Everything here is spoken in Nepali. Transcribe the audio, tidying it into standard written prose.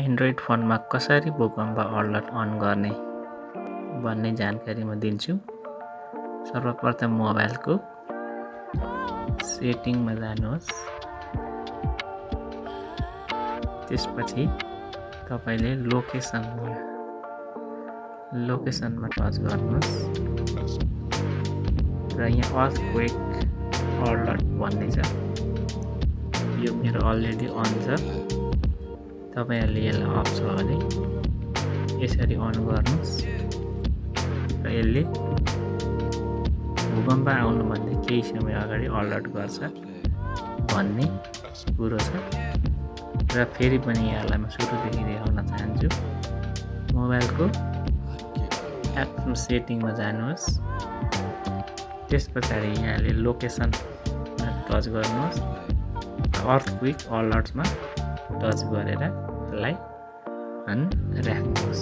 एन्ड्रोइड फोनमा कसरी भूकम्प अलर्ट अन गर्ने भन्ने जानकारी म दिन्छु। सर्वप्रथम मोबाइलको सेटिङमा जानुहोस्। त्यसपछि तपाईले लोकेसनमा टच गर्नुहोस् र यहाँ अर्थक्वेक अलर्ट भन्ने छ। यो मेरो अलरेडी अन छ। तपाईहरुले यसलाई अफ छ भने यसरी अन गर्नुहोस् र यसले भूकम्प आउनु भन्दा केही समय अगाडि अलर्ट गर्छ भन्ने कुरो छ। र फेरि पनि यहाँलाई म सुरुदेखि देखाउन चाहन्छु। मोबाइलको एप्समा सेटिङमा जानुहोस्। त्यसपछि यहाँले लोकेसनमा टच गर्नुहोस्। अर्थक्वेक अलर्ट्समा टच गरेर यसलाई अन राख्नुहोस्।